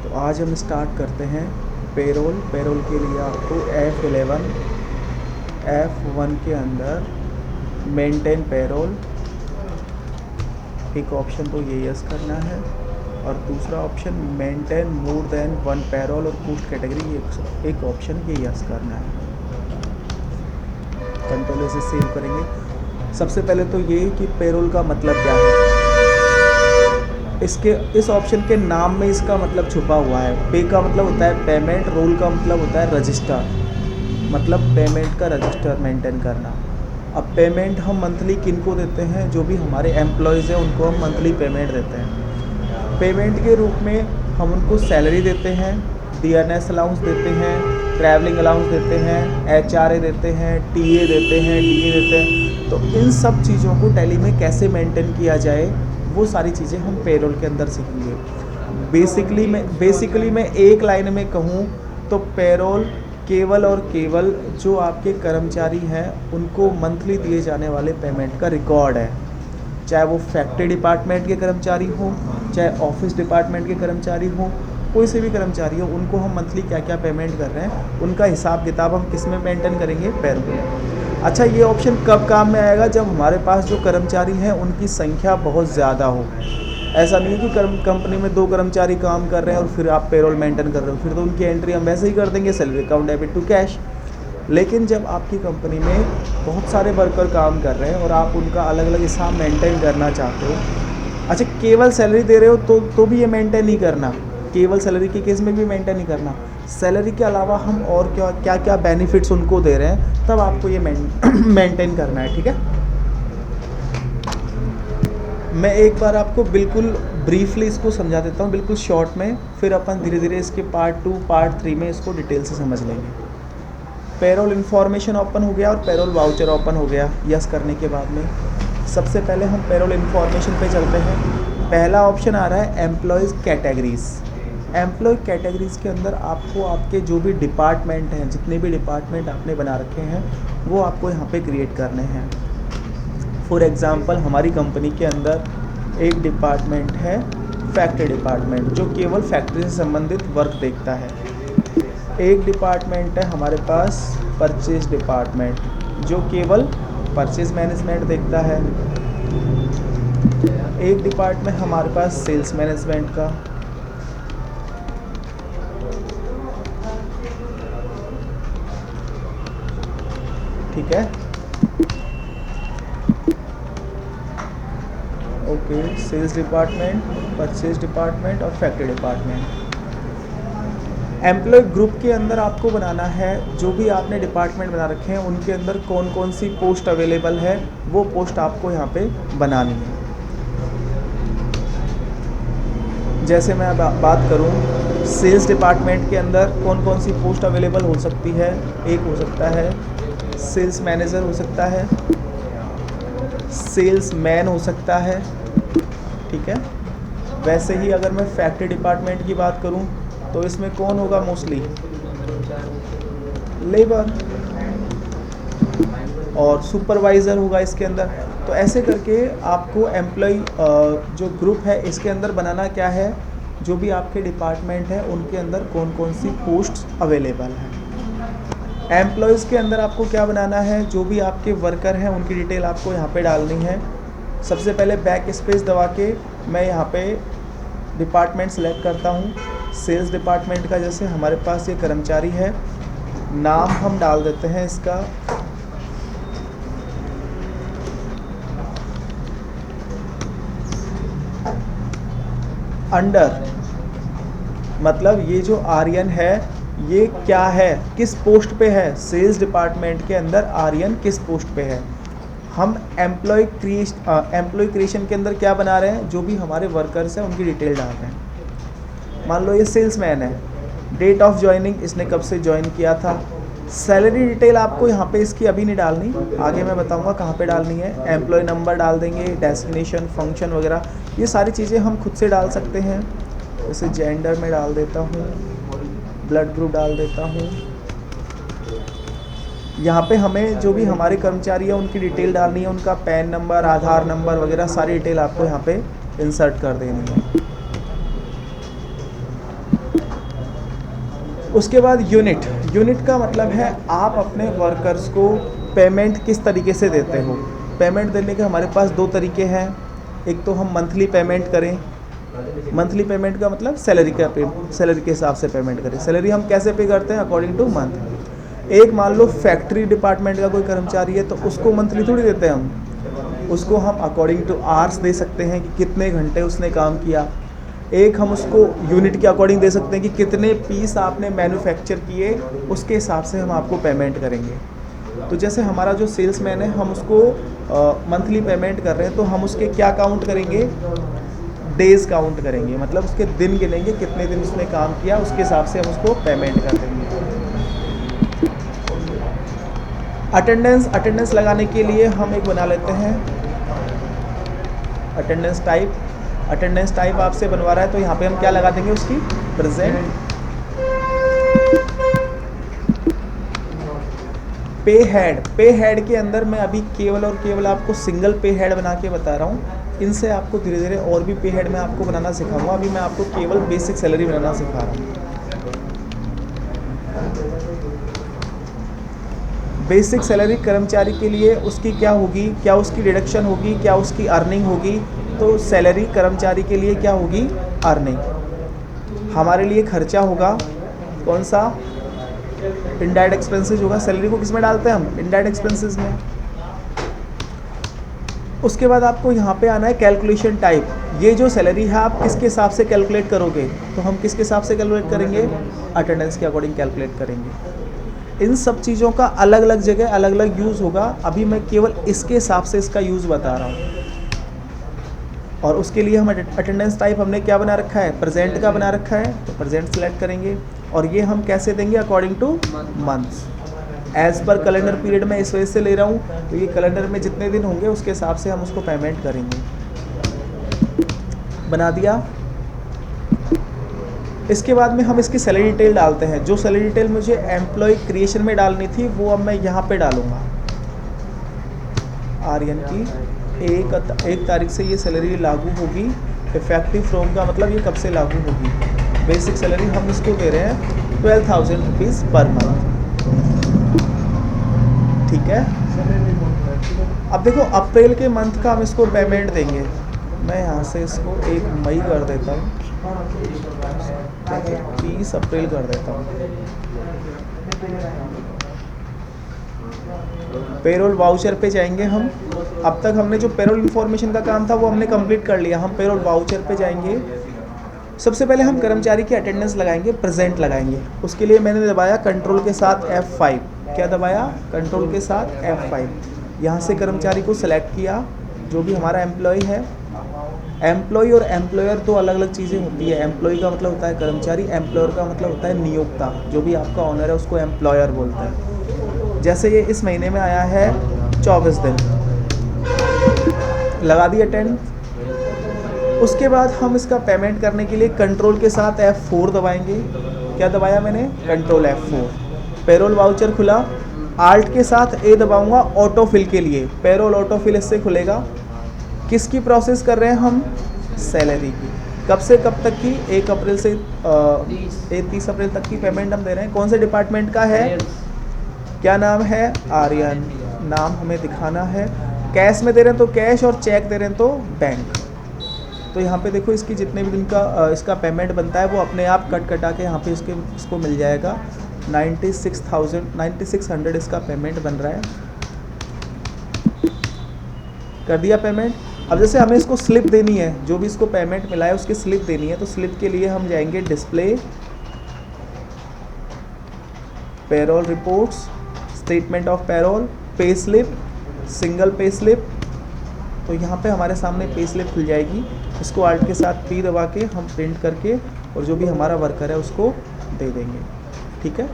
तो आज हम स्टार्ट करते हैं पेरोल। पेरोल के लिए आपको F1 के अंदर मेंटेन पेरोल, एक ऑप्शन तो ये यस करना है, और दूसरा option maintain more than one payroll और पोस्ट कैटेगरी, एक ऑप्शन ये यस करना है। कंट्रोल से सेव करेंगे। सबसे पहले तो ये कि पेरोल का मतलब क्या है, इस ऑप्शन के नाम में इसका मतलब छुपा हुआ है। पे का मतलब होता है पेमेंट, रोल का मतलब होता है रजिस्टर, मतलब पेमेंट का रजिस्टर मेंटेन करना। अब पेमेंट हम मंथली किनको देते हैं, जो भी हमारे एम्प्लॉयज़ हैं उनको हम मंथली पेमेंट देते हैं। पेमेंट के रूप में हम उनको सैलरी देते हैं, DNS अलाउंस देते हैं, ट्रैवलिंग अलाउंस देते हैं, HRA देते हैं, TA देते हैं, DA देते हैं। तो इन सब चीज़ों को टैली में कैसे मेंटेन किया जाए, वो सारी चीज़ें हम पेरोल के अंदर सीखेंगे। बेसिकली मैं एक लाइन में कहूँ तो पेरोल केवल और केवल जो आपके कर्मचारी हैं उनको मंथली दिए जाने वाले पेमेंट का रिकॉर्ड है। चाहे वो फैक्ट्री डिपार्टमेंट के कर्मचारी हों, चाहे ऑफिस डिपार्टमेंट के कर्मचारी हों, कोई से भी कर्मचारी हो, उनको हम मंथली क्या क्या पेमेंट कर रहे हैं उनका हिसाब किताब हम किस में मेंटेन करेंगे, पेरोल में। अच्छा, ये ऑप्शन कब काम में आएगा, जब हमारे पास जो कर्मचारी हैं उनकी संख्या बहुत ज़्यादा हो। ऐसा नहीं है कि कंपनी में 2 कर्मचारी काम कर रहे हैं और फिर आप पेरोल मेंटेन कर रहे हो, फिर तो उनकी एंट्री हम वैसे ही कर देंगे, salary account debit to cash. लेकिन जब आपकी कंपनी में बहुत सारे वर्कर काम कर रहे हैं और आप उनका अलग अलग हिसाब मेंटेन करना चाहते हो, अच्छा केवल सैलरी दे रहे हो तो भी ये मेंटेन नहीं करना, केवल सैलरी के केस में भी मेंटेन नहीं करना। सैलरी के अलावा हम और क्या क्या बेनिफिट्स उनको दे रहे हैं, तब आपको ये मेंटेन करना है, ठीक है। मैं एक बार आपको बिल्कुल ब्रीफली इसको समझा देता हूँ, बिल्कुल शॉर्ट में, फिर अपन धीरे धीरे इसके पार्ट 2 पार्ट 3 में इसको डिटेल से समझ लेंगे। पेरोल इन्फॉर्मेशन ओपन हो गया और पेरोल वाउचर ओपन हो गया यस करने के बाद में। सबसे पहले हम पेरोल इन्फॉर्मेशन पे चलते हैं। पहला ऑप्शन आ रहा है एम्प्लॉयज़ कैटेगरीज़। एम्प्लॉय कैटेगरीज़ के अंदर आपको आपके जो भी डिपार्टमेंट हैं, जितने भी डिपार्टमेंट आपने बना रखे हैं, वो आपको यहाँ पे क्रिएट करने हैं। फॉर एग्ज़ाम्पल हमारी कंपनी के अंदर एक डिपार्टमेंट है फैक्ट्री डिपार्टमेंट, जो केवल फैक्ट्री से संबंधित वर्क देखता है। एक डिपार्टमेंट है हमारे पास परचेज डिपार्टमेंट, जो केवल परचेज मैनेजमेंट देखता है। एक डिपार्टमेंट हमारे पास सेल्स मैनेजमेंट का, ठीक है, okay, sales department, purchase department और फैक्ट्री डिपार्टमेंट। एम्प्लॉय ग्रुप के अंदर आपको बनाना है, जो भी आपने डिपार्टमेंट बना रखे हैं उनके अंदर कौन कौन सी पोस्ट अवेलेबल है, वो पोस्ट आपको यहाँ पे बनानी है। जैसे मैं अब बात करूँ, सेल्स डिपार्टमेंट के अंदर कौन कौन सी पोस्ट अवेलेबल हो सकती है, एक हो सकता है सेल्स मैनेजर, हो सकता है सेल्स मैन, हो सकता है, ठीक है। वैसे ही अगर मैं फैक्ट्री डिपार्टमेंट की बात करूं तो इसमें कौन होगा, मोस्टली लेबर और सुपरवाइज़र होगा इसके अंदर। तो ऐसे करके आपको एम्प्लॉय जो ग्रुप है इसके अंदर बनाना क्या है, जो भी आपके डिपार्टमेंट है उनके अंदर कौन कौन सी पोस्ट्स अवेलेबल हैं। एम्प्लॉयज़ के अंदर आपको क्या बनाना है, जो भी आपके वर्कर हैं उनकी डिटेल आपको यहाँ पे डालनी है। सबसे पहले बैक स्पेस दबा के मैं यहाँ पे डिपार्टमेंट सेलेक्ट करता हूँ। सेल्स डिपार्टमेंट का जैसे हमारे पास ये कर्मचारी है, नाम हम डाल देते हैं इसका अंडर, मतलब ये जो आर्यन है ये क्या है, किस पोस्ट पे है, सेल्स डिपार्टमेंट के अंदर आर्यन किस पोस्ट पे है। हम एम्प्लॉय क्रिएशन के अंदर क्या बना रहे हैं, जो भी हमारे वर्कर्स हैं उनकी डिटेल डाल रहे हैं। मान लो ये सेल्समैन है, डेट ऑफ ज्वाइनिंग, इसने कब से ज्वाइन किया था। सैलरी डिटेल आपको यहाँ पे इसकी अभी नहीं डालनी, आगे मैं बताऊँगा कहाँ पे डालनी है। एम्प्लॉय नंबर डाल देंगे, डेस्टिनेशन, फंक्शन वगैरह, ये सारी चीज़ें हम खुद से डाल सकते हैं। जैसे जेंडर में डाल देता हूँ, ब्लड ग्रुप डाल देता हूँ। यहाँ पे हमें जो भी हमारे कर्मचारी है उनकी डिटेल डालनी है, उनका पैन नंबर, आधार नंबर वगैरह सारी डिटेल आपको यहाँ पे इंसर्ट कर देनी है। उसके बाद यूनिट का मतलब है आप अपने वर्कर्स को पेमेंट किस तरीके से देते हो। पेमेंट देने के हमारे पास दो तरीके हैं। एक तो हम मंथली पेमेंट करें, मंथली पेमेंट का मतलब सैलरी के हिसाब से पेमेंट करें। सैलरी हम कैसे पे करते हैं, अकॉर्डिंग टू मंथ। एक मान लो फैक्ट्री डिपार्टमेंट का कोई कर्मचारी है तो उसको मंथली थोड़ी देते हैं हम, उसको हम अकॉर्डिंग टू आवर्स दे सकते हैं कि कितने घंटे उसने काम किया। एक हम उसको यूनिट के अकॉर्डिंग दे सकते हैं कि कितने पीस आपने मैन्युफैक्चर किए, उसके हिसाब से हम आपको पेमेंट करेंगे। तो जैसे हमारा जो सेल्समैन है हम उसको मंथली पेमेंट कर रहे हैं तो हम उसके क्या काउंट करेंगे, डेज काउंट करेंगे, मतलब उसके दिन गिनेंगे कितने दिन उसने काम किया, उसके हिसाब से हम उसको पेमेंट कर देंगे। अटेंडेंस लगाने के लिए हम एक बना लेते हैं अटेंडेंस टाइप आपसे बनवा रहा है तो यहाँ पे हम क्या लगा देंगे, उसकी प्रेजेंट। पे हेड के अंदर मैं अभी केवल और केवल आपको सिंगल पे हेड बना के बता रहा हूँ। इनसे आपको धीरे धीरे और भी पे हेड में आपको बनाना सिखाऊंगा। अभी मैं आपको केवल बेसिक सैलरी बनाना सिखा रहा हूँ। बेसिक सैलरी कर्मचारी के लिए उसकी क्या होगी, क्या उसकी डिडक्शन होगी, क्या उसकी अर्निंग होगी। तो सैलरी कर्मचारी के लिए क्या होगी, अर्निंग। हमारे लिए खर्चा होगा कौन सा, इनडायरेक्ट एक्सपेंसेस होगा। सैलरी को किस में डालते हैं हम, इनडायरेक्ट एक्सपेंसेस में। उसके बाद आपको यहाँ पे आना है कैलकुलेशन टाइप। ये जो सैलरी है आप किसके हिसाब से कैलकुलेट करोगे, तो हम किसके हिसाब से कैलकुलेट करेंगे, अटेंडेंस के अकॉर्डिंग कैलकुलेट करेंगे। इन सब चीज़ों का अलग अलग जगह अलग अलग यूज़ होगा। अभी मैं केवल इसके हिसाब से इसका यूज़ बता रहा हूँ। और उसके लिए हम अटेंडेंस टाइप हमने क्या बना रखा है, प्रेजेंट का बना रखा है, तो प्रेजेंट सेलेक्ट करेंगे। और ये हम कैसे देंगे, according two months, as per calendar period में इस वजह से ले रहा हूँ तो ये कैलेंडर में जितने दिन होंगे उसके हिसाब से हम उसको पेमेंट करेंगे। बना दिया। इसके बाद में हम इसकी सैलरी डिटेल डालते हैं। जो सैलरी डिटेल मुझे एम्प्लॉय क्रिएशन में डालनी थी वो अब मैं यहाँ पे डालूँगा। आर्यन की एक तारीख से ये सैलरी लागू होगी। इफेक्टिव फ्रॉम का मतलब ये कब से लागू होगी। बेसिक सैलरी हम इसको दे रहे हैं 12,000 रुपीज़ पर मंथ, ठीक है। अब देखो अप्रैल के मंथ का हम इसको पेमेंट देंगे। मैं यहाँ से इसको 1 मई कर देता हूँ, 30 अप्रैल कर देता हूँ। पेरोल वाउचर पे जाएंगे हम। अब तक हमने जो पेरोल इन्फॉर्मेशन का काम था वो हमने कंप्लीट कर लिया। हम पेरोल वाउचर पे जाएंगे। सबसे पहले हम कर्मचारी की अटेंडेंस लगाएंगे, प्रेजेंट लगाएंगे। उसके लिए मैंने दबाया कंट्रोल के साथ F5। क्या दबाया, कंट्रोल के साथ F5। यहाँ से कर्मचारी को सिलेक्ट किया जो भी हमारा एम्प्लॉय है। एम्प्लॉय और एम्प्लॉयर दो अलग अलग चीज़ें होती है। एम्प्लॉय का मतलब होता है कर्मचारी, एम्प्लॉयर का मतलब होता है नियोक्ता। जो भी आपका ऑनर है उसको एम्प्लॉयर बोलते हैं। जैसे ये इस महीने में आया है 24 दिन, लगा दिया 10। उसके बाद हम इसका पेमेंट करने के लिए कंट्रोल के साथ F4 दबाएंगे। क्या दबाया मैंने, कंट्रोल F4। पेरोल वाउचर खुला, आल्ट के साथ A दबाऊंगा ऑटोफिल के लिए। पेरोल ऑटोफिल इससे खुलेगा। किसकी प्रोसेस कर रहे हैं हम, सैलरी की। कब से कब तक की, 1 अप्रैल से 30 अप्रैल तक की पेमेंट हम दे रहे हैं। कौन से डिपार्टमेंट का है, क्या नाम है, आर्यन। नाम हमें दिखाना है। कैश में दे रहे हैं तो कैश, और चेक दे रहे हैं तो बैंक। तो यहाँ पे देखो इसकी जितने भी दिन का इसका पेमेंट बनता है वो अपने आप कटा के यहाँ पे इसको मिल जाएगा। 9600 इसका पेमेंट बन रहा है। कर दिया पेमेंट। अब जैसे हमें इसको स्लिप देनी है, जो भी इसको पेमेंट मिला है उसकी स्लिप देनी है। तो स्लिप के लिए हम जाएंगे display, payroll reports, statement of payroll, pay slip, single pay slip. तो यहाँ पे हमारे सामने पे स्लिप खुल जाएगी। इसको आल्ट के साथ P दबा के हम प्रिंट करके और जो भी हमारा वर्कर है उसको दे देंगे, ठीक है।